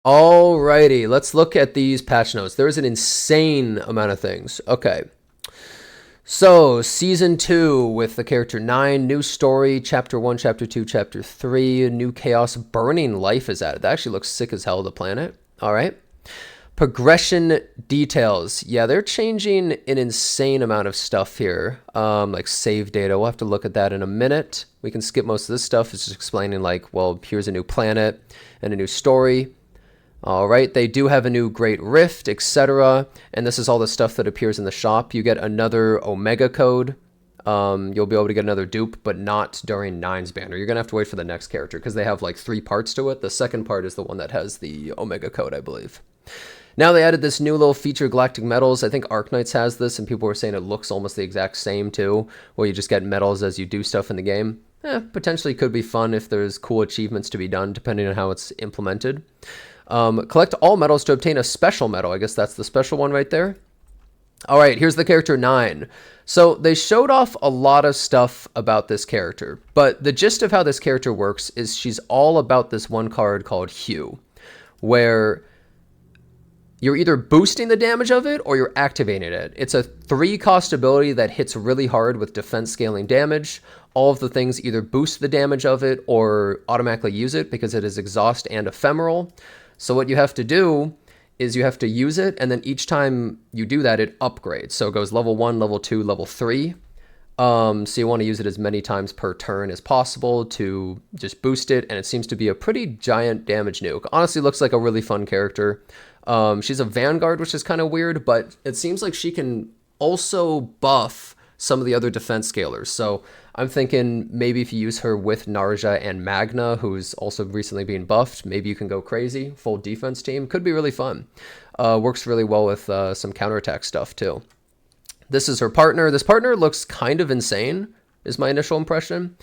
Alrighty, let's look at these patch notes. There's an insane amount of things. Okay. So, Season 2 with the character 9, new story, Chapter 1, Chapter 2, Chapter 3, new Chaos Burning Life is added. That actually looks sick as hell, the planet. Alright. Progression details. Yeah, they're changing an insane amount of stuff here, like save data. We'll have to look at that in a minute. We can skip most of this stuff. It's just explaining like, well, here's a new planet and a new story. All right, they do have a new Great Rift, etc. And this is all the stuff that appears in the shop. You get another Omega code. You'll be able to get another dupe, but not during Nine's banner. You're going to have to wait for the next character because they have like 3 parts to it. The second part is the one that has the Omega code, I believe. Now they added this new little feature, Galactic Metals. I think Arknights has this, and people were saying it looks almost the exact same too, where you just get medals as you do stuff in the game. Potentially could be fun if there's cool achievements to be done, depending on how it's implemented. Collect all medals to obtain a special medal. I guess that's the special one right there. All right, here's the character 9. So they showed off a lot of stuff about this character, but the gist of how this character works is she's all about this one card called Hue, where you're either boosting the damage of it or you're activating it. It's a 3-cost ability that hits really hard with defense scaling damage. All of the things either boost the damage of it or automatically use it because it is exhaust and ephemeral. So what you have to do is you have to use it, and then each time you do that, it upgrades. So it goes level 1, level 2, level 3. So you want to use it as many times per turn as possible to just boost it, and it seems to be a pretty giant damage nuke. Honestly, looks like a really fun character. She's a Vanguard, which is kind of weird, but it seems like she can also buff some of the other defense scalers. So I'm thinking maybe if you use her with Narja and Magna, who's also recently being buffed, maybe you can go crazy. Full defense team. Could be really fun. Works really well with some counterattack stuff too. This is her partner. This partner looks kind of insane, is my initial impression.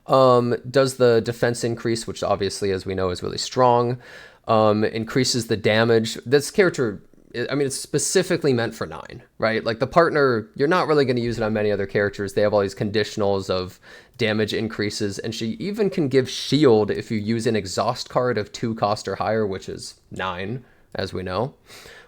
Does the defense increase, which obviously, as we know, is really strong. Increases the damage. This character, I mean, it's specifically meant for 9, right? Like the partner, you're not really going to use it on many other characters. They have all these conditionals of damage increases, and she even can give shield if you use an exhaust card of 2 cost or higher, which is 9, as we know.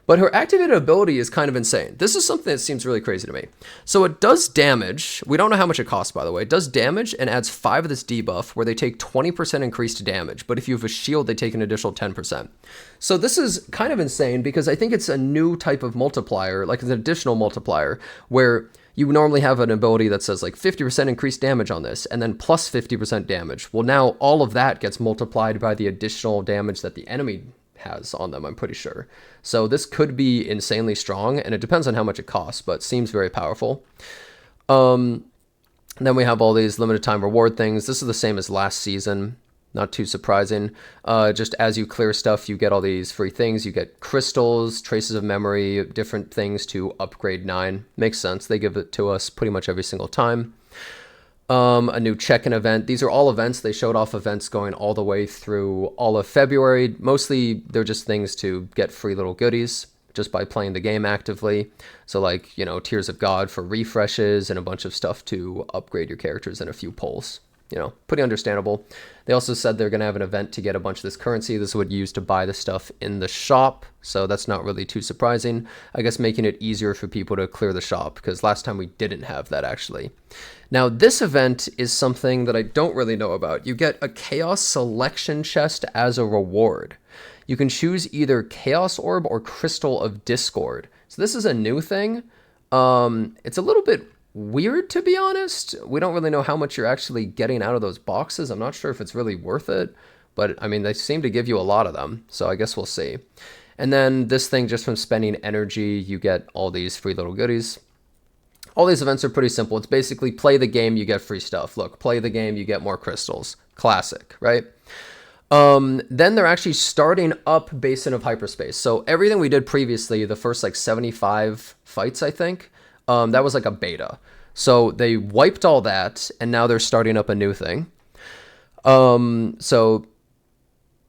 But her activated ability is kind of insane. This is something that seems really crazy to me. So it does damage. We don't know how much it costs, by the way. It does damage and adds 5 of this debuff where they take 20% increased damage. But if you have a shield, they take an additional 10%. So this is kind of insane because I think it's a new type of multiplier, like an additional multiplier, where you normally have an ability that says like 50% increased damage on this and then plus 50% damage. Well, now all of that gets multiplied by the additional damage that the enemy has on them, I'm pretty sure. So this could be insanely strong, and it depends on how much it costs, but seems very powerful. Then we have all these limited time reward things. This is the same as last season, not too surprising. Just as you clear stuff, you get all these free things. You get crystals, traces of memory, different things to upgrade 9. Makes sense. They give it to us pretty much every single time. A new check-in event. These are all events. They showed off events going all the way through all of February. Mostly they're just things to get free little goodies just by playing the game actively. So like, you know, Tears of God for refreshes and a bunch of stuff to upgrade your characters and a few polls. You know, pretty understandable. They also said they're going to have an event to get a bunch of this currency. This would use to buy the stuff in the shop, so that's not really too surprising. I guess making it easier for people to clear the shop, because last time we didn't have that actually. Now, this event is something that I don't really know about. You get a Chaos Selection chest as a reward. You can choose either Chaos Orb or Crystal of Discord. So this is a new thing. It's a little bit weird, to be honest. We don't really know how much you're actually getting out of those boxes. I'm not sure if it's really worth it, but I mean, they seem to give you a lot of them, so I guess we'll see. And then this thing, just from spending energy, you get all these free little goodies. All these events are pretty simple. It's basically play the game, you get free stuff. Look, play the game, you get more crystals. Classic, right? Then they're actually starting up Basin of Hyperspace. So everything we did previously, the first like 75 fights, I think, that was like a beta. So they wiped all that, and now they're starting up a new thing. Oh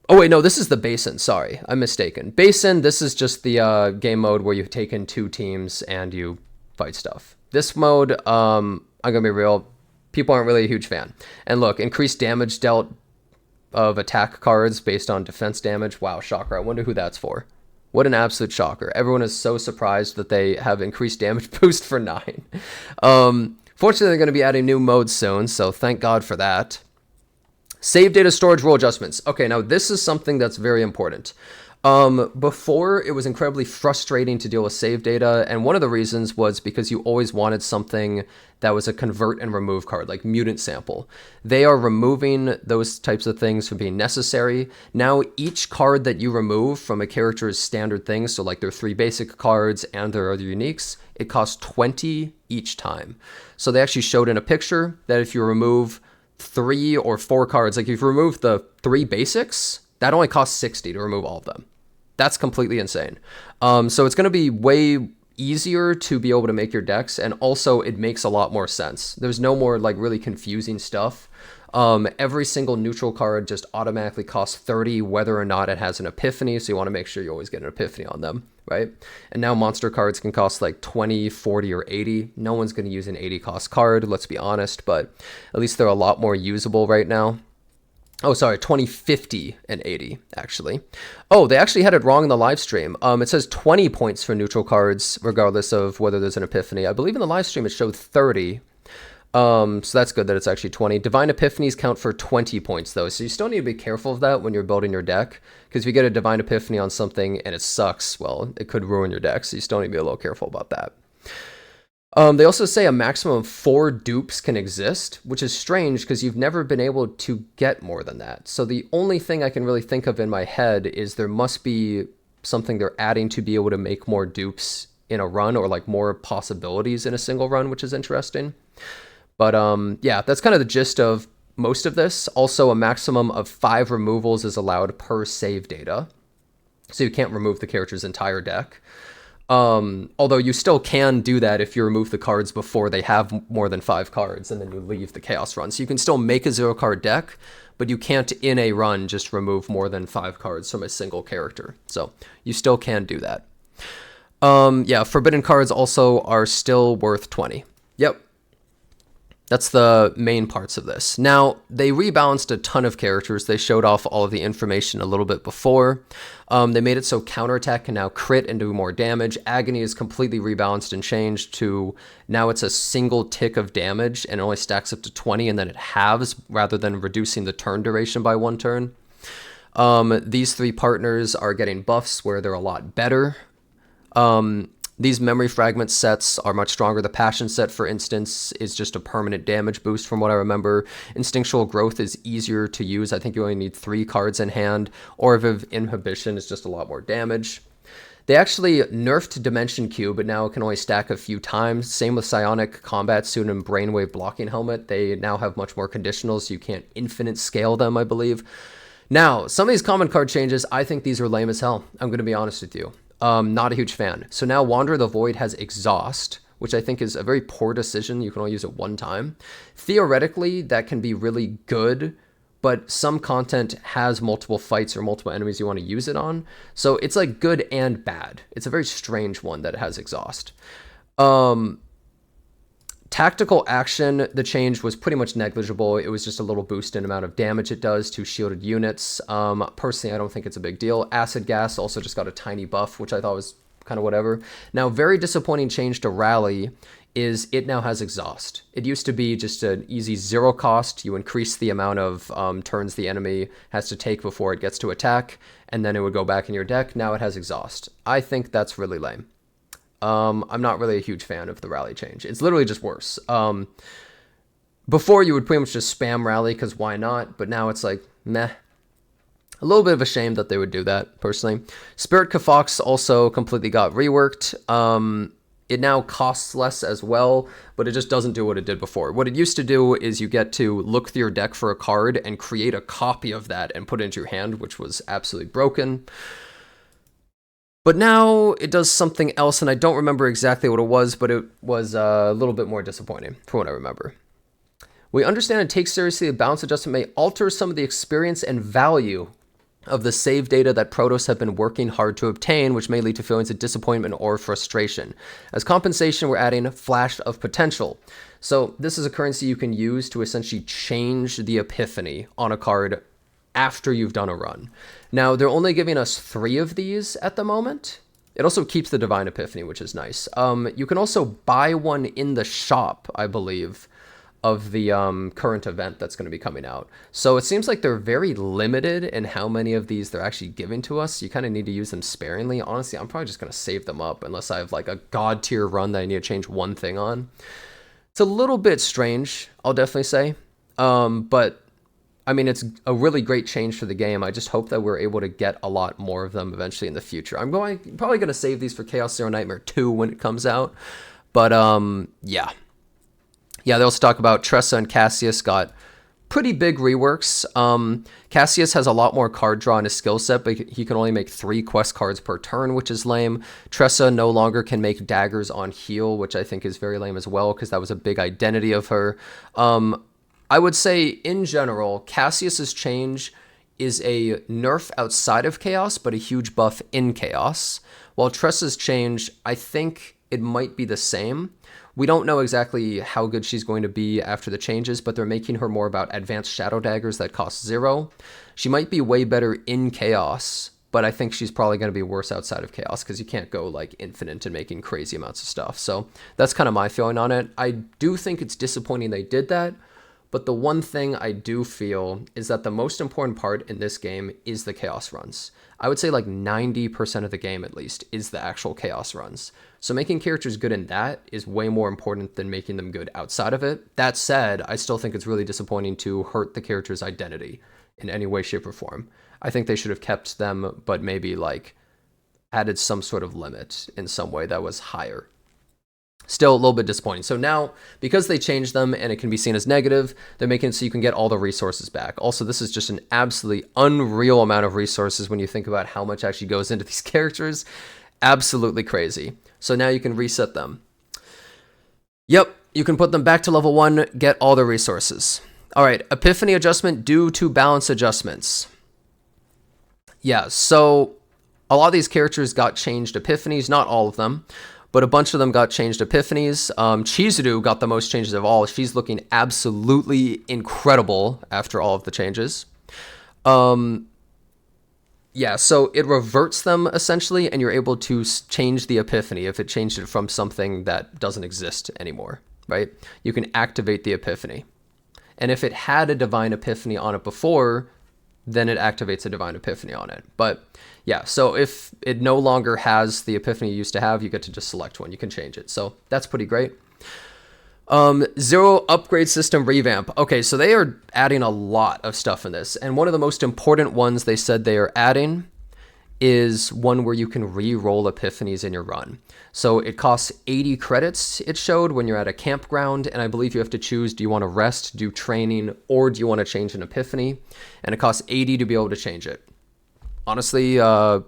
wait, no, this is the Basin. Sorry, I'm mistaken. Basin, this is just the game mode where you take in 2 teams and you fight stuff. This mode, I'm gonna be real, people aren't really a huge fan. And look, increased damage dealt of attack cards based on defense damage. Wow, shocker. I wonder who that's for. What an absolute shocker. Everyone is so surprised that they have increased damage boost for 9. Fortunately, they're going to be adding new modes soon, so thank God for that. Save data storage rule adjustments. Okay, now this is something that's very important. Before, it was incredibly frustrating to deal with save data, and one of the reasons was because you always wanted something that was a convert and remove card, like mutant sample. They are removing those types of things from being necessary. Now, each card that you remove from a character's standard things, so like their 3 basic cards and their other uniques, it costs 20 each time. So they actually showed in a picture that if you remove 3 or 4 cards, like if you remove the 3 basics, that only costs 60 to remove all of them. That's completely insane. So it's going to be way easier to be able to make your decks, and also it makes a lot more sense. There's no more like really confusing stuff. Every single neutral card just automatically costs 30 whether or not it has an epiphany, so you want to make sure you always get an epiphany on them, right? And now monster cards can cost like 20, 40, or 80. No one's going to use an 80 cost card, let's be honest, but at least they're a lot more usable right now. Oh, sorry, 20, 50, and 80, actually. Oh, they actually had it wrong in the live stream. It says 20 points for neutral cards, regardless of whether there's an epiphany. I believe in the live stream it showed 30. So that's good that it's actually 20. Divine Epiphanies count for 20 points, though, so you still need to be careful of that when you're building your deck, because if you get a Divine Epiphany on something and it sucks, well, it could ruin your deck, so you still need to be a little careful about that. They also say a maximum of 4 dupes can exist, which is strange because you've never been able to get more than that. So the only thing I can really think of in my head is there must be something they're adding to be able to make more dupes in a run, or like more possibilities in a single run, which is interesting. But yeah, that's kind of the gist of most of this. Also, a maximum of 5 removals is allowed per save data. So you can't remove the character's entire deck. Although you still can do that if you remove the cards before they have more than 5 cards, and then you leave the chaos run. So you can still make a 0 card deck, but you can't in a run just remove more than 5 cards from a single character. So you still can do that. Yeah, forbidden cards also are still worth 20. Yep. That's the main parts of this. Now, they rebalanced a ton of characters. They showed off all of the information a little bit before. They made it so counterattack can now crit and do more damage. Agony is completely rebalanced and changed to now it's a single tick of damage and it only stacks up to 20, and then it halves rather than reducing the turn duration by 1 turn. These 3 partners are getting buffs where they're a lot better. These memory fragment sets are much stronger. The passion set, for instance, is just a permanent damage boost from what I remember. Instinctual growth is easier to use. I think you only need 3 cards in hand. Orviv inhibition is just a lot more damage. They actually nerfed Dimension Cube, but now it can only stack a few times. Same with Psionic Combat Suit and Brainwave Blocking Helmet. They now have much more conditionals, so you can't infinite scale them, I believe. Now, some of these common card changes, I think these are lame as hell. I'm going to be honest with you. Not a huge fan. So now Wanderer of the Void has Exhaust, which I think is a very poor decision. You can only use it 1 time. Theoretically, that can be really good, but some content has multiple fights or multiple enemies you want to use it on. So it's like good and bad. It's a very strange one that it has Exhaust. Tactical action, the change was pretty much negligible. It was just a little boost in amount of damage it does to shielded units. Personally, I don't think it's a big deal. Acid gas also just got a tiny buff, which I thought was kind of whatever. Now, very disappointing change to rally is it now has Exhaust. It used to be just an easy 0 cost. You increase the amount of turns the enemy has to take before it gets to attack, and then it would go back in your deck. Now it has Exhaust. I think that's really lame. I'm not really a huge fan of the rally change. It's literally just worse. Before you would pretty much just spam rally because why not? But now it's like, meh. A little bit of a shame that they would do that, personally. Spirit Kafox also completely got reworked. It now costs less as well, but it just doesn't do what it did before. What it used to do is you get to look through your deck for a card and create a copy of that and put it into your hand, which was absolutely broken. But now it does something else, and I don't remember exactly what it was, but it was a little bit more disappointing, from what I remember. We understand and take seriously the balance adjustment may alter some of the experience and value of the save data that Protoss have been working hard to obtain, which may lead to feelings of disappointment or frustration. As compensation, we're adding Flash of Potential. So this is a currency you can use to essentially change the epiphany on a card after you've done a run. Now, they're only giving us 3 of these at the moment. It also keeps the Divine Epiphany, which is nice. You can also buy one in the shop, I believe, of the current event that's going to be coming out. So it seems like they're very limited in how many of these they're actually giving to us. You kind of need to use them sparingly. Honestly, I'm probably just going to save them up unless I have like a god tier run that I need to change one thing on. It's a little bit strange, I'll definitely say. But I mean, it's a really great change for the game. I just hope that we're able to get a lot more of them eventually in the future. I'm probably going to save these for Chaos Zero Nightmare 2 when it comes out. But yeah. Yeah, they also talk about Tressa and Cassius got pretty big reworks. Cassius has a lot more card draw in his skill set, but he can only make 3 quest cards per turn, which is lame. Tressa no longer can make daggers on heal, which I think is very lame as well, because that was a big identity of her. I would say, in general, Cassius's change is a nerf outside of Chaos, but a huge buff in Chaos. While Tressa's change, I think it might be the same. We don't know exactly how good she's going to be after the changes, but they're making her more about advanced shadow daggers that cost 0. She might be way better in Chaos, but I think she's probably going to be worse outside of Chaos because you can't go like infinite and making crazy amounts of stuff. So that's kind of my feeling on it. I do think it's disappointing they did that, but the one thing I do feel is that the most important part in this game is the Chaos runs. I would say like 90% of the game at least is the actual Chaos runs. So making characters good in that is way more important than making them good outside of it. That said, I still think it's really disappointing to hurt the character's identity in any way, shape, or form. I think they should have kept them, but maybe like added some sort of limit in some way that was higher. Still a little bit disappointing. So now, because they changed them and it can be seen as negative, they're making it so you can get all the resources back. Also, this is just an absolutely unreal amount of resources when you think about how much actually goes into these characters. Absolutely crazy. So now you can reset them. Yep, you can put them back to level 1, get all the resources. All right, Epiphany adjustment due to balance adjustments. Yeah, so a lot of these characters got changed epiphanies, not all of them, but a bunch of them got changed epiphanies. Chizuru got the most changes of all. She's looking absolutely incredible after all of the changes. Yeah, so it reverts them essentially, and you're able to change the epiphany if it changed it from something that doesn't exist anymore, right? You can activate the epiphany. And if it had a divine epiphany on it before, then it activates a divine epiphany on it. But yeah, so if it no longer has the epiphany you used to have, you get to just select one. You can change it. So that's pretty great. 0 upgrade system revamp. Okay, so they are adding a lot of stuff in this. And one of the most important ones they said they are adding is one where you can re-roll epiphanies in your run. So it costs 80 credits, it showed, when you're at a campground, and I believe you have to choose, do you want to rest, do training, or do you want to change an epiphany? And it costs 80 to be able to change it. Honestly,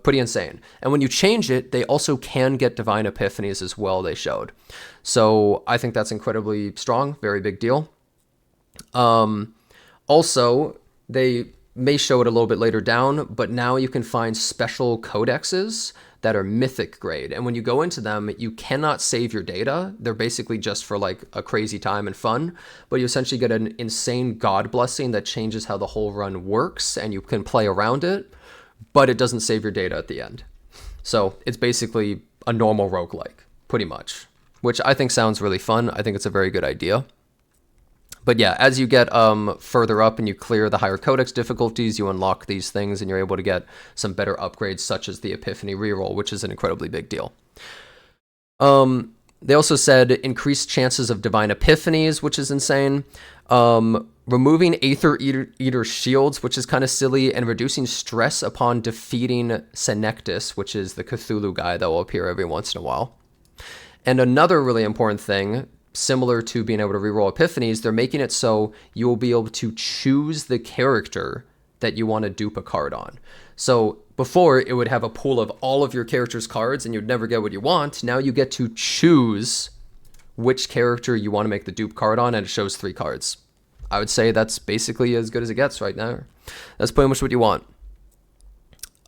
pretty insane. And when you change it, they also can get divine epiphanies as well, they showed. So I think that's incredibly strong, very big deal. Also, they may show it a little bit later down, but now you can find special codexes that are mythic grade. And when you go into them, you cannot save your data. They're basically just for like a crazy time and fun, but you essentially get an insane god blessing that changes how the whole run works, and you can play around it, but it doesn't save your data at the end. So it's basically a normal roguelike, pretty much, which I think sounds really fun. I think it's a very good idea. But yeah, as you get further up and you clear the higher codex difficulties, you unlock these things and you're able to get some better upgrades, such as the Epiphany reroll, which is an incredibly big deal. They also said increased chances of divine epiphanies, which is insane. Removing Aether Eater shields, which is kind of silly, and reducing stress upon defeating Senectus, which is the Cthulhu guy that will appear every once in a while. And another really important thing, similar to being able to reroll epiphanies, they're making it so you will be able to choose the character that you want to dupe a card on. So before, it would have a pool of all of your character's cards and you'd never get what you want. Now you get to choose which character you want to make the dupe card on, and it shows 3 cards. I would say that's basically as good as it gets right now. That's pretty much what you want.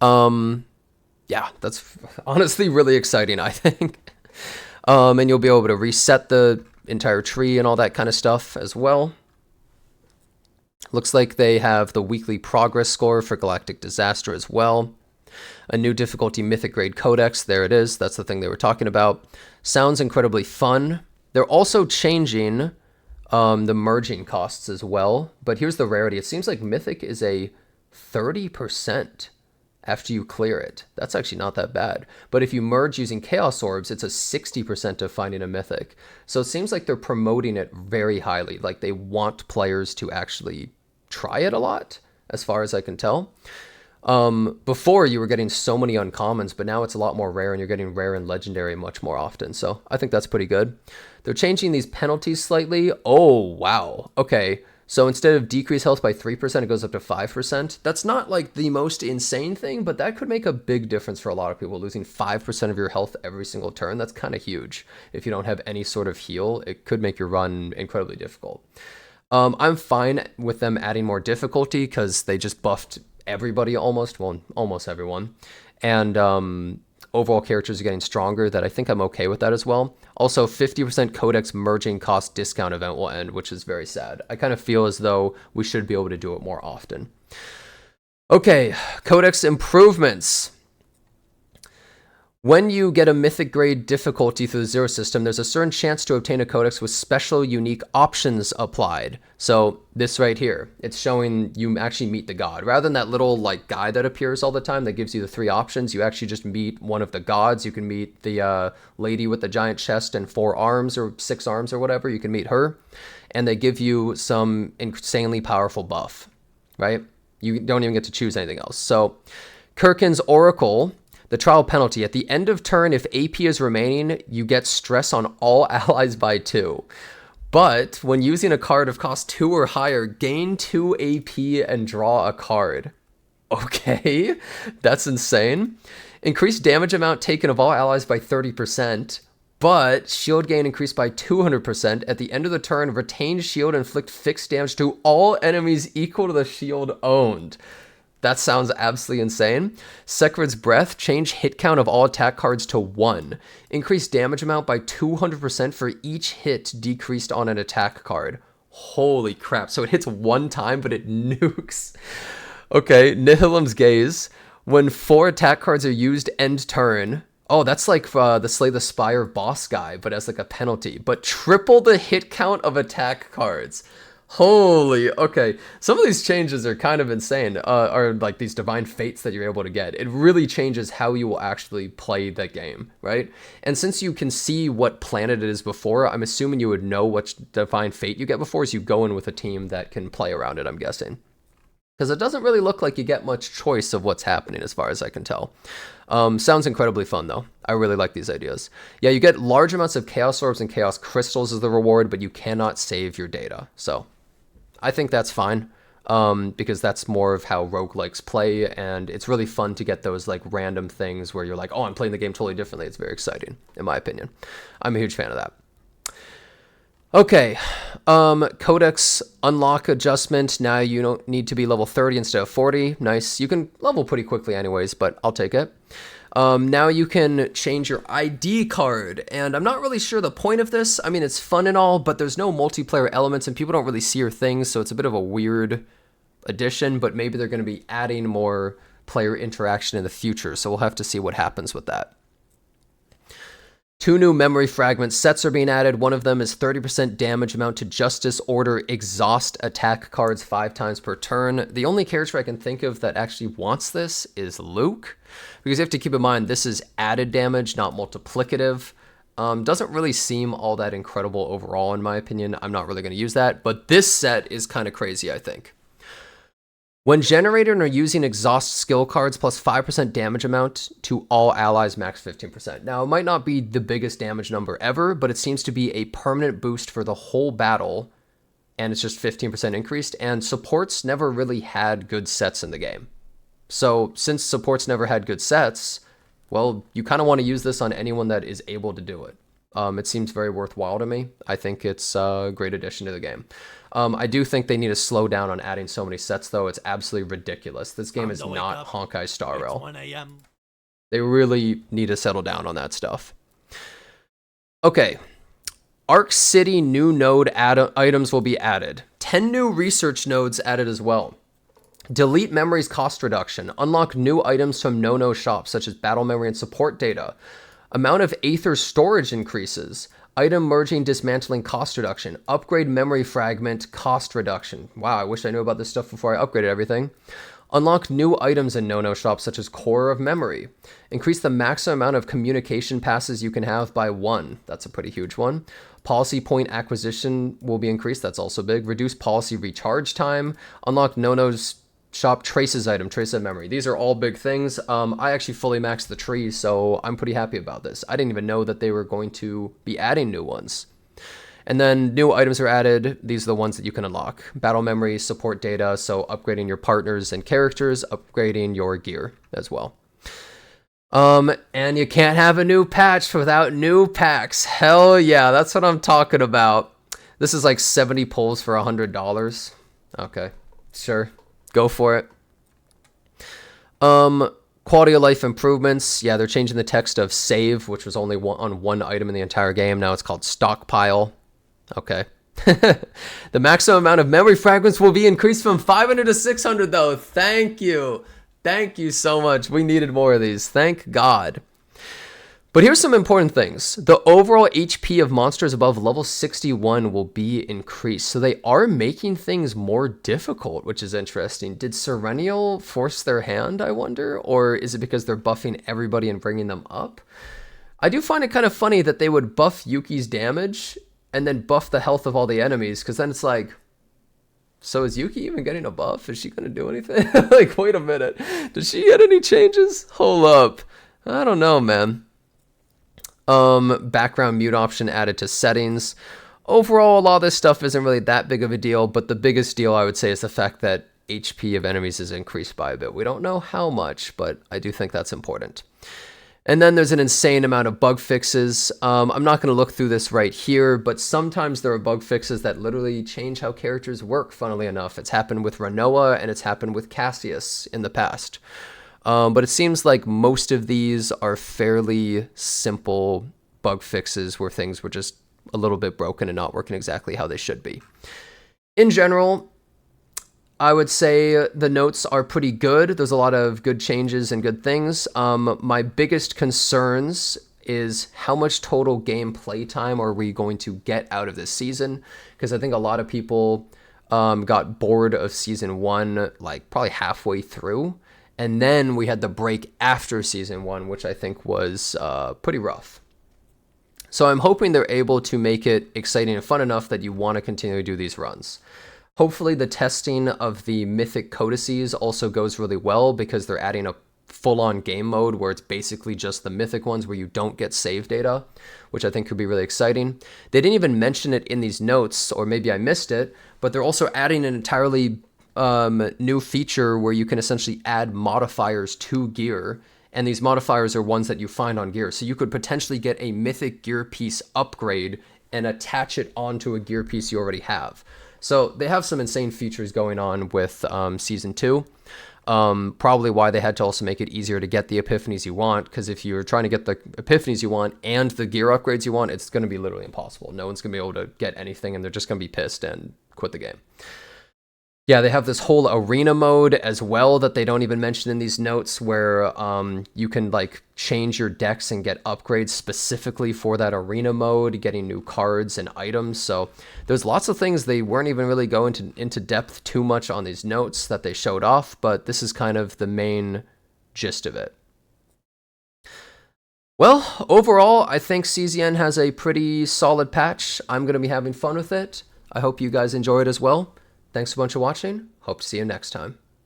Yeah, that's honestly really exciting, I think. And you'll be able to reset the entire tree and all that kind of stuff as well. Looks like they have the weekly progress score for Galactic Disaster as well. A new difficulty Mythic Grade Codex. There it is. That's the thing they were talking about. Sounds incredibly fun. They're also changing the merging costs as well. But here's the rarity. It seems like Mythic is a 30% after you clear it. That's actually not that bad. But if you merge using Chaos Orbs, it's a 60% of finding a Mythic. So it seems like they're promoting it very highly. Like they want players to actually try it a lot, as far as I can tell. Before you were getting so many uncommons, but now it's a lot more rare and you're getting rare and legendary much more often. So I think that's pretty good. They're changing these penalties slightly. Oh, wow. Okay. So instead of decrease health by 3%, it goes up to 5%. That's not like the most insane thing, but that could make a big difference for a lot of people. Losing 5% of your health every single turn, that's kind of huge. If you don't have any sort of heal, it could make your run incredibly difficult. I'm fine with them adding more difficulty because they just buffed everybody almost, well, almost everyone. And overall characters are getting stronger. That I think I'm okay with that as well. Also, 50% Codex merging cost discount event will end, which is very sad. I kind of feel as though we should be able to do it more often. Okay, Codex improvements. When you get a Mythic Grade difficulty through the Zero system, there's a certain chance to obtain a Codex with special unique options applied. So this right here, it's showing you actually meet the god. Rather than that little like guy that appears all the time that gives you the 3 options, you actually just meet one of the gods. You can meet the lady with the giant chest and 4 arms or 6 arms or whatever. You can meet her. And they give you some insanely powerful buff, right? You don't even get to choose anything else. So Kirkin's Oracle... The trial penalty. At the end of turn, if AP is remaining, you get stress on all allies by 2. But when using a card of cost 2 or higher, gain 2 AP and draw a card. Okay, that's insane. Increased damage amount taken of all allies by 30%, but shield gain increased by 200%. At the end of the turn, retained shield inflict fixed damage to all enemies equal to the shield owned. That sounds absolutely insane. Sekret's Breath, change hit count of all attack cards to 1. Increase damage amount by 200% for each hit decreased on an attack card. Holy crap. So it hits 1 time, but it nukes. Okay, Nihilim's Gaze. When 4 attack cards are used end turn... Oh, that's like the Slay the Spire boss guy, but as like a penalty. But triple the hit count of attack cards. Holy, okay. Some of these changes are kind of insane, or like these divine fates that you're able to get. It really changes how you will actually play the game, right? And since you can see what planet it is before, I'm assuming you would know what divine fate you get before, so you go in with a team that can play around it, I'm guessing. Because it doesn't really look like you get much choice of what's happening as far as I can tell. Sounds incredibly fun, though. I really like these ideas. Yeah, you get large amounts of Chaos Orbs and Chaos Crystals as the reward, but you cannot save your data, so... I think that's fine, because that's more of how roguelikes play, and it's really fun to get those like random things where you're like, oh, I'm playing the game totally differently. It's very exciting, in my opinion. I'm a huge fan of that. Okay, Codex unlock adjustment. Now you don't need to be level 30 instead of 40. Nice. You can level pretty quickly anyways, but I'll take it. Now you can change your ID card, and I'm not really sure the point of this. I mean, it's fun and all, but there's no multiplayer elements, and people don't really see your things, so it's a bit of a weird addition, but maybe they're going to be adding more player interaction in the future, so we'll have to see what happens with that. 2 new memory fragment sets are being added. One of them is 30% damage amount to Justice Order exhaust attack cards 5 times per turn. The only character I can think of that actually wants this is Luke, because you have to keep in mind this is added damage, not multiplicative. Doesn't really seem all that incredible overall, in my opinion. I'm not really going to use that, but this set is kind of crazy, I think. When generating or using exhaust skill cards plus 5% damage amount to all allies max 15%. Now, it might not be the biggest damage number ever, but it seems to be a permanent boost for the whole battle, and it's just 15% increased, and supports never really had good sets in the game. So, since supports never had good sets, well, you kind of want to use this on anyone that is able to do it. It seems very worthwhile to me. I think it's a great addition to the game. I do think they need to slow down on adding so many sets, though. It's absolutely ridiculous. This game is not Honkai Star Rail. They really need to settle down on that stuff. Okay. Ark City new node items will be added. 10 new research nodes added as well. Delete memories cost reduction. Unlock new items from no-no shops, such as battle memory and support data. Amount of Aether storage increases. Item merging dismantling cost reduction. Upgrade memory fragment cost reduction. Wow, I wish I knew about this stuff before I upgraded everything. Unlock new items in no-no shops, such as core of memory. Increase the maximum amount of communication passes you can have by 1. That's a pretty huge one. Policy point acquisition will be increased. That's also big. Reduce policy recharge time. Unlock no-no's shop traces item, trace of memory. These are all big things. I actually fully maxed the tree, so I'm pretty happy about this. I didn't even know that they were going to be adding new ones. And then new items are added. These are the ones that you can unlock. Battle memory, support data, so upgrading your partners and characters, upgrading your gear as well. And you can't have a new patch without new packs. Hell yeah, that's what I'm talking about. This is like 70 pulls for $100. Okay, sure. Go for it. Quality of life improvements. Yeah, they're changing the text of save, which was only on one item in the entire game. Now it's called stockpile. Okay. The maximum amount of memory fragments will be increased from 500 to 600, though. Thank you. Thank you so much. We needed more of these. Thank God. But here's some important things. The overall HP of monsters above level 61 will be increased. So they are making things more difficult, which is interesting. Did Serenial force their hand, I wonder? Or is it because they're buffing everybody and bringing them up? I do find it kind of funny that they would buff Yuki's damage and then buff the health of all the enemies, because then it's like, so is Yuki even getting a buff? Is she going to do anything? Like, wait a minute. Does she get any changes? Hold up. I don't know, man. Background mute option added to settings. Overall, a lot of this stuff isn't really that big of a deal, but the biggest deal I would say is the fact that HP of enemies is increased by a bit. We don't know how much, but I do think that's important. And then there's an insane amount of bug fixes. I'm not going to look through this right here, but sometimes there are bug fixes that literally change how characters work, funnily enough. It's happened with Renoa, and it's happened with Cassius in the past. But it seems like most of these are fairly simple bug fixes where things were just a little bit broken and not working exactly how they should be. In general, I would say the notes are pretty good. There's a lot of good changes and good things. My biggest concerns is how much total game play time are we going to get out of this season? Because I think a lot of people got bored of season 1, like probably halfway through. And then we had the break after season 1, which I think was pretty rough. So I'm hoping they're able to make it exciting and fun enough that you want to continue to do these runs. Hopefully the testing of the mythic codices also goes really well, because they're adding a full-on game mode where it's basically just the mythic ones where you don't get save data, which I think could be really exciting. They didn't even mention it in these notes, or maybe I missed it, but they're also adding an entirely new feature where you can essentially add modifiers to gear, and these modifiers are ones that you find on gear. So you could potentially get a mythic gear piece upgrade and attach it onto a gear piece you already have. So they have some insane features going on with season 2. Probably why they had to also make it easier to get the epiphanies you want, because if you're trying to get the epiphanies you want and the gear upgrades you want, it's going to be literally impossible. No one's going to be able to get anything, and they're just going to be pissed and quit the game. Yeah, they have this whole arena mode as well that they don't even mention in these notes, where you can like change your decks and get upgrades specifically for that arena mode, getting new cards and items. So there's lots of things they weren't even really going into depth too much on these notes that they showed off, but this is kind of the main gist of it. Well, overall, I think CZN has a pretty solid patch. I'm going to be having fun with it. I hope you guys enjoy it as well. Thanks a bunch for watching. Hope to see you next time.